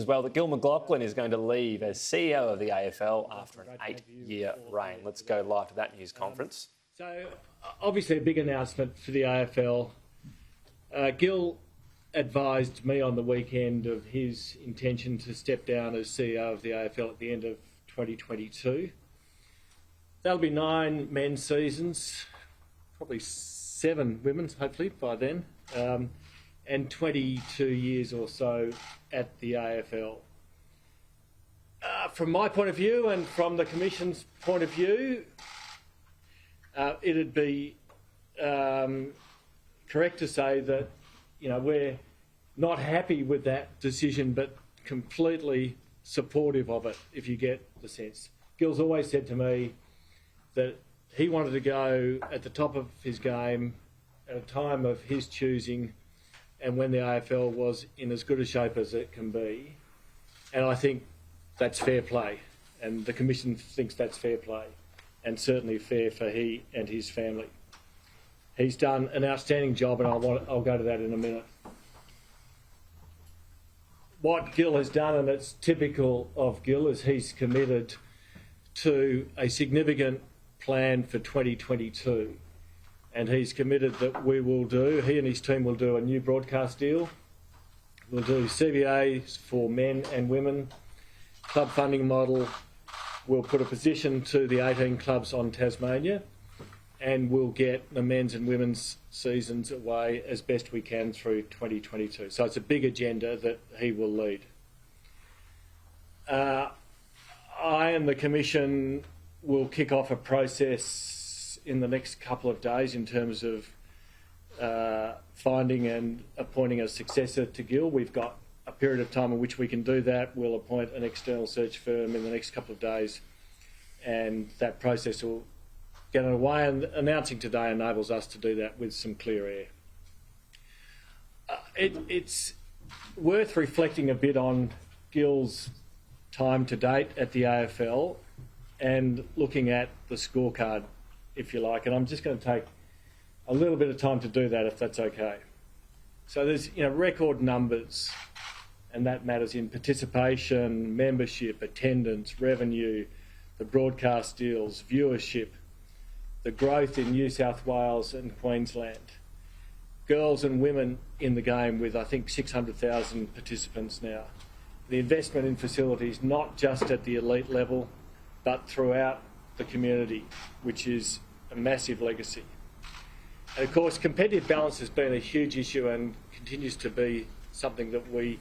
as well that Gillon McLachlan is going to leave as CEO of the AFL after an 8-year reign. Let's go live to that news conference. So, obviously a big announcement for the AFL. Gill advised me on the weekend of his intention to step down as CEO of the AFL at the end of 2022. That'll be 9 men's seasons, probably 7 women's, hopefully, by then, and 22 years or so at the AFL. From my point of view and from the Commission's point of view, it'd be correct to say that, we're not happy with that decision, but completely supportive of it, if you get the sense. Gill's always said to me that he wanted to go at the top of his game at a time of his choosing and when the AFL was in as good a shape as it can be. And I think that's fair play. And the Commission thinks that's fair play and certainly fair for he and his family. He's done an outstanding job, and I'll go to that in a minute. What Gill has done, and it's typical of Gill, is he's committed to a significant plan for 2022. And he's committed that he and his team will do a new broadcast deal. We'll do CBAs for men and women, club funding model. We'll put a position to the 18 clubs on Tasmania, and we'll get the men's and women's seasons away as best we can through 2022. So it's a big agenda that he will lead. I and the Commission will kick off a process in the next couple of days in terms of finding and appointing a successor to Gill. We've got a period of time in which we can do that. We'll appoint an external search firm in the next couple of days, and that process will get underway, and announcing today enables us to do that with some clear air. It's worth reflecting a bit on Gill's time to date at the AFL and looking at the scorecard, if you like, and I'm just going to take a little bit of time to do that, if that's okay. So there's record numbers, and that matters in participation, membership, attendance, revenue, the broadcast deals, viewership, the growth in New South Wales and Queensland, girls and women in the game with, I think, 600,000 participants now. The investment in facilities, not just at the elite level, but throughout the community, which is a massive legacy. And of course, competitive balance has been a huge issue and continues to be something that we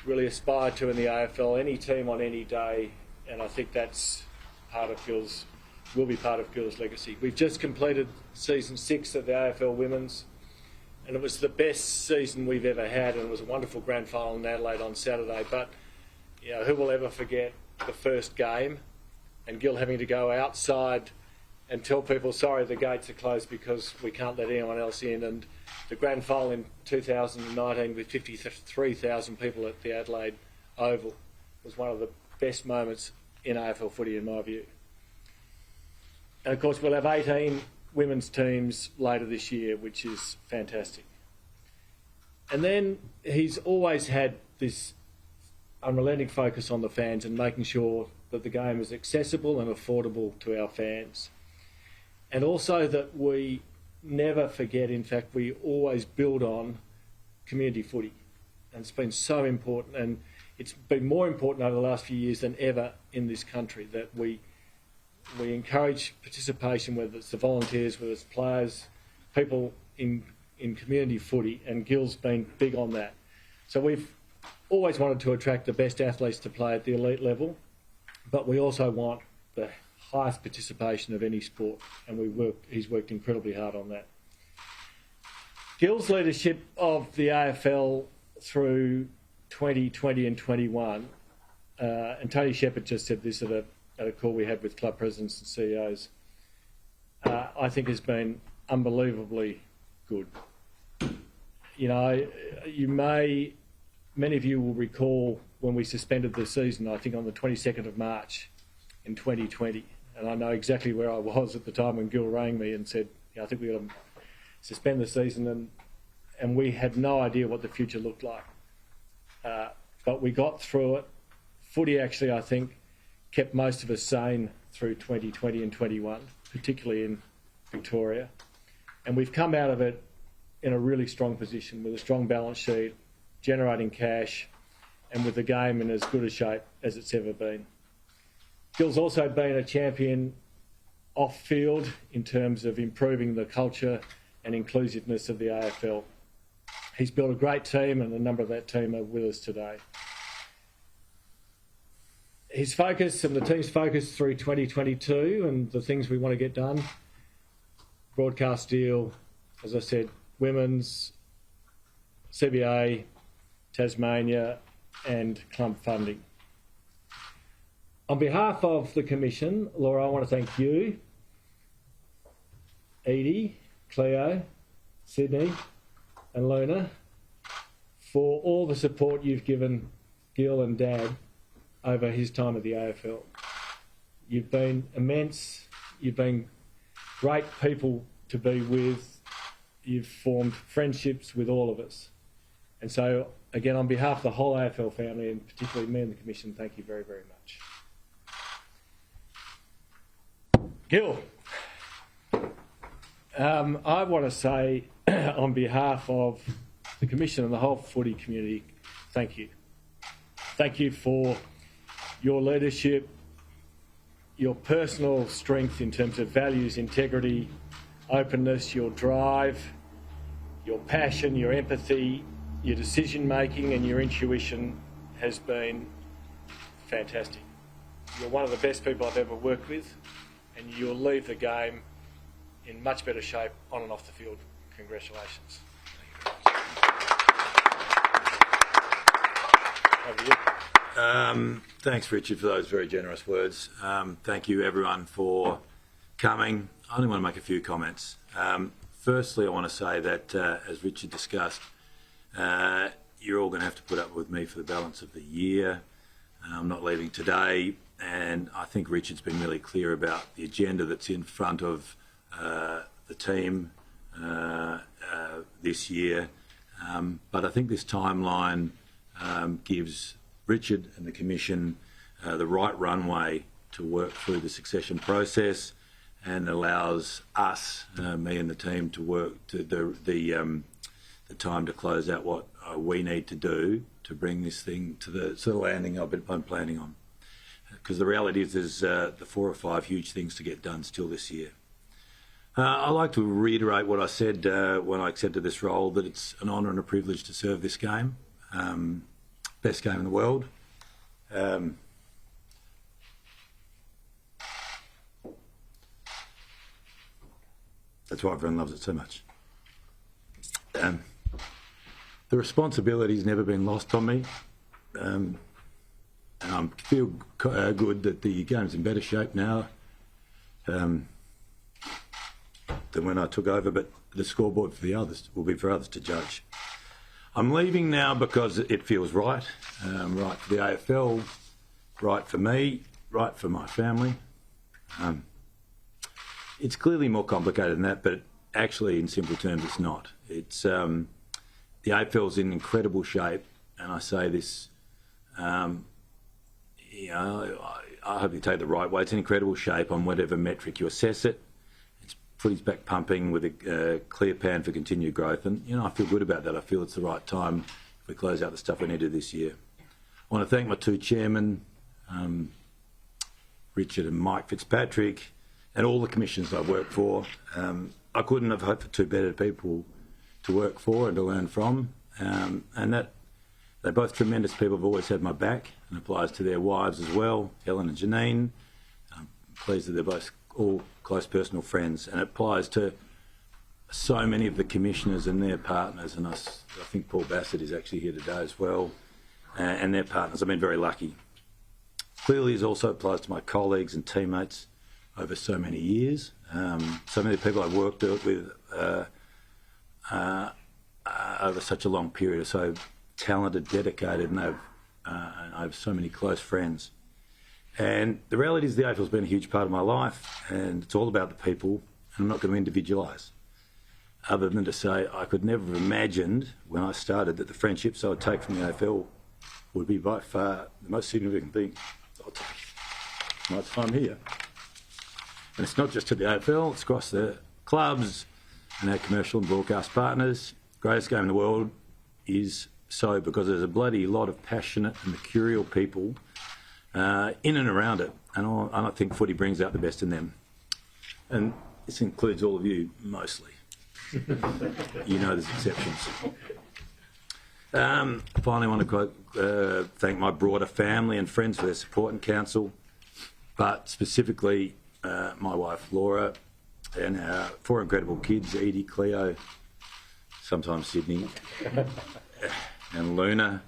really aspire to in the AFL, any team on any day, and I think that's will be part of Gill's legacy. We've just completed season 6 of the AFL Women's, and it was the best season we've ever had, and it was a wonderful grand final in Adelaide on Saturday. But who will ever forget the first game and Gill having to go outside and tell people, sorry, the gates are closed because we can't let anyone else in, and the grand final in 2019 with 53,000 people at the Adelaide Oval was one of the best moments in AFL footy, in my view. And of course, we'll have 18 women's teams later this year, which is fantastic. And then he's always had this unrelenting focus on the fans and making sure that the game is accessible and affordable to our fans. And also that we never forget, in fact, we always build on community footy. And it's been so important, and it's been more important over the last few years than ever in this country, that we encourage participation, whether it's the volunteers, whether it's players, people in community footy, and Gill's been big on that. So we've always wanted to attract the best athletes to play at the elite level, but we also want the highest participation of any sport, and he's worked incredibly hard on that. Gill's leadership of the AFL through 2020 and 21, and Tony Shepherd just said this at a call we had with club presidents and CEOs, I think has been unbelievably good. Many of you will recall when we suspended the season, I think on the 22nd of March in 2020, and I know exactly where I was at the time when Gill rang me and said, I think we've got to suspend the season, and we had no idea what the future looked like. but we got through it. Footy actually, I think, kept most of us sane through 2020 and 21, particularly in Victoria. And we've come out of it in a really strong position with a strong balance sheet, generating cash, and with the game in as good a shape as it's ever been. Gill's also been a champion off-field in terms of improving the culture and inclusiveness of the AFL. He's built a great team, and a number of that team are with us today. His focus and the team's focus through 2022 and the things we want to get done, broadcast deal, as I said, women's, CBA, Tasmania, and club funding. On behalf of the Commission, Laura, I want to thank you, Edie, Cleo, Sydney, and Luna for all the support you've given Gill and Dad over his time at the AFL. You've been immense. You've been great people to be with. You've formed friendships with all of us. And so, again, on behalf of the whole AFL family, and particularly me and the Commission, thank you very, very much. Gill, I want to say on behalf of the Commission and the whole footy community, thank you. Thank you for your leadership, your personal strength in terms of values, integrity, openness, your drive, your passion, your empathy, your decision-making and your intuition has been fantastic. You're one of the best people I've ever worked with, and you'll leave the game in much better shape on and off the field. Congratulations. Over to you. Thanks, Richard, for those very generous words. Thank you, everyone, for coming. I only want to make a few comments. Firstly, I want to say that, as Richard discussed, you're all going to have to put up with me for the balance of the year. I'm not leaving today, and I think Richard's been really clear about the agenda that's in front of the team this year. But I think this timeline gives Richard and the Commission the right runway to work through the succession process, and allows us, me and the team, to work to the time to close out what we need to do to bring this thing to the sort of landing I've been planning on. Because the reality is there's the 4 or 5 huge things to get done still this year. I'd like to reiterate what I said when I accepted this role, that it's an honour and a privilege to serve this game. Best game in the world. That's why everyone loves it so much. The responsibility's never been lost on me. And I feel good that the game's in better shape now than when I took over, but the scoreboard for the others will be for others to judge. I'm leaving now because it feels right. Right for the AFL, right for me, right for my family. It's clearly more complicated than that, but actually, in simple terms, it's not. It's the AFL's in incredible shape, and I say this, I hope you take it the right way. It's in incredible shape on whatever metric you assess it. It's footy's back pumping with a clear plan for continued growth, and I feel good about that. I feel it's the right time if we close out the stuff we need to do this year. I want to thank my 2 chairmen, Richard and Mike Fitzpatrick, and all the commissions I've worked for. I couldn't have hoped for 2 better people to work for and to learn from, and that they're both tremendous people. Have always had my back, and applies to their wives as well, Helen and Janine. I'm pleased that they're both all close personal friends, and it applies to so many of the commissioners and their partners, and I think Paul Bassett is actually here today as well, and their partners. I've been very lucky. Clearly, it also applies to my colleagues and teammates over so many years. So many people I've worked with over such a long period are so talented, dedicated, and I have so many close friends. And the reality is the AFL's been a huge part of my life, and it's all about the people, and I'm not going to individualise, other than to say I could never have imagined when I started that the friendships I would take from the AFL would be by far the most significant thing I'll take my time here. And it's not just to the AFL, it's across the clubs and our commercial and broadcast partners. Greatest game in the world is so because there's a bloody lot of passionate and mercurial people in and around it. And I think footy brings out the best in them. And this includes all of you, mostly. You know there's exceptions. Finally, I want to thank my broader family and friends for their support and counsel, but specifically my wife Laura and our 4 incredible kids, Edie, Cleo, sometimes Sydney, and Luna.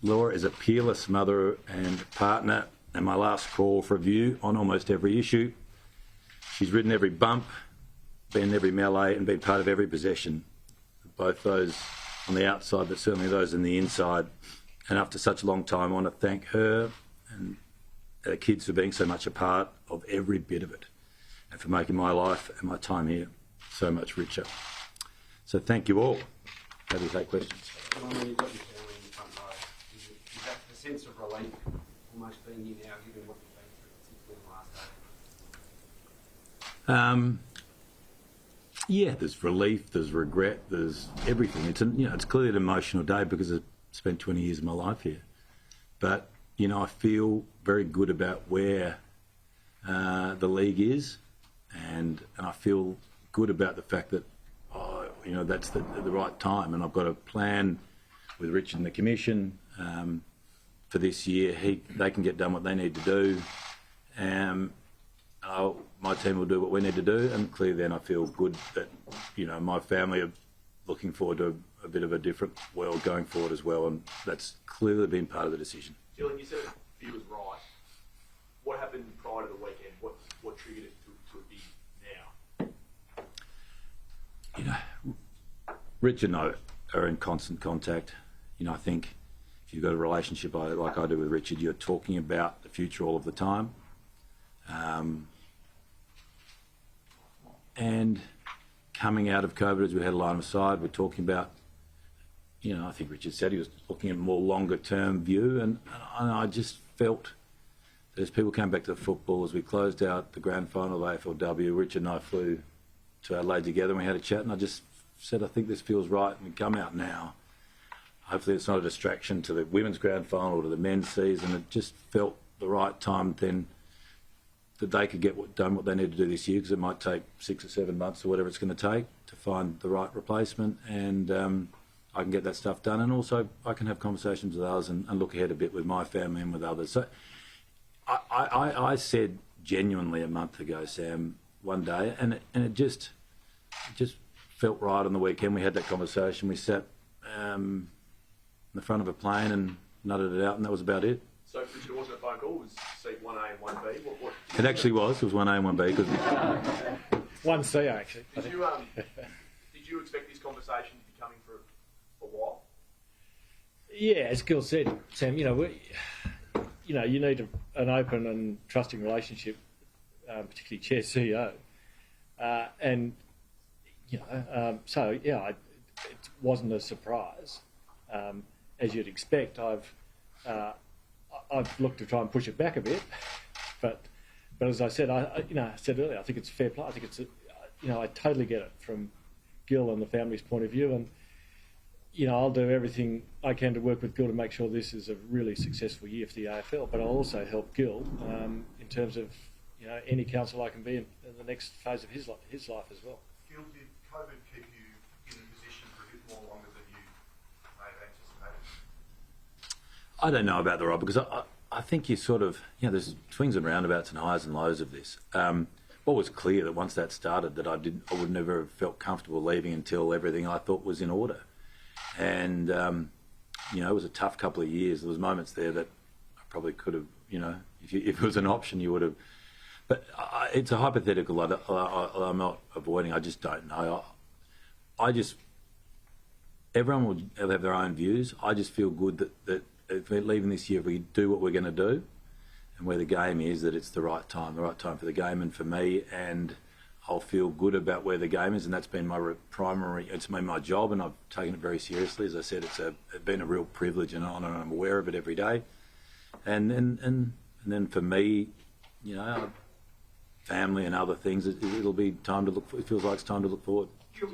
Laura is a peerless mother and partner, and my last call for review on almost every issue. She's ridden every bump, been in every melee, and been part of every possession, both those on the outside, but certainly those in the inside. And after such a long time, I want to thank her and the kids for being so much a part of every bit of it, and for making my life and my time here so much richer. So thank you all. Happy to take questions. When you've got your family in the front row, is that the sense of relief almost being here now, given what you've been through, particularly in the last day? Yeah, there's relief, there's regret, there's everything. It's clearly an emotional day because I've spent 20 years of my life here. But, I feel very good about where the league is, and I feel good about the fact that, that's the right time. And I've got a plan with Richard and the Commission for this year. They can get done what they need to do. My team will do what we need to do, and clearly then I feel good that, my family are looking forward to a bit of a different world going forward as well, and that's clearly been part of the decision. Gillon, you said it was right. What happened prior to the weekend? What triggered it to be now? Richard and I are in constant contact. I think if you've got a relationship like I do with Richard, you're talking about the future all of the time. And coming out of COVID, as we had a line of sight, we're talking about, I think Richard said he was looking at a more longer-term view, and I just felt that as people came back to the football, as we closed out the grand final of AFLW, Richard and I flew to Adelaide together and we had a chat, and I just said, I think this feels right, and we come out now. Hopefully it's not a distraction to the women's grand final or to the men's season. It just felt the right time then that they could get done what they need to do this year, because it might take 6 or 7 months or whatever it's going to take to find the right replacement, and I can get that stuff done, and also I can have conversations with others and look ahead a bit with my family and with others. So I said genuinely a month ago, Sam, one day, and it just felt right on the weekend. We had that conversation. We sat in the front of a plane and nutted it out, and that was about it. So, Richard, it wasn't a phone call, it was seat 1A and 1B? It actually was. It was 1A and 1B. Because 1C, actually. Did you expect this conversation to be coming for a while? Yeah, as Gil said, Sam, you need an open and trusting relationship, particularly Chair CEO. It wasn't a surprise. As you'd expect, I've looked to try and push it back a bit, but as I said, I said earlier, I think it's fair play. I think it's, I totally get it from Gil and the family's point of view, and I'll do everything I can to work with Gil to make sure this is a really successful year for the AFL. But I'll also help Gil in terms of any counsel I can be in the next phase of his life as well. Gil, did COVID keep you in a position for a bit more longer than you may have anticipated? I don't know about the right, because I think you sort of, there's swings and roundabouts and highs and lows of this. What was clear that once that started, that I would never have felt comfortable leaving until everything I thought was in order. And, it was a tough couple of years. There was moments there that I probably could have, if it was an option, you would have. But it's a hypothetical I'm not avoiding. I just don't know. Everyone will have their own views. I just feel good that if we're leaving this year, if we do what we're going to do and where the game is, that it's the right time for the game and for me. And I'll feel good about where the game is, and that's been my primary. It's been my job, and I've taken it very seriously. As I said, it's been a real privilege, and I'm aware of it every day. And then for me, you know, family and other things, it'll be time to look. It feels like it's time to look forward. Gil,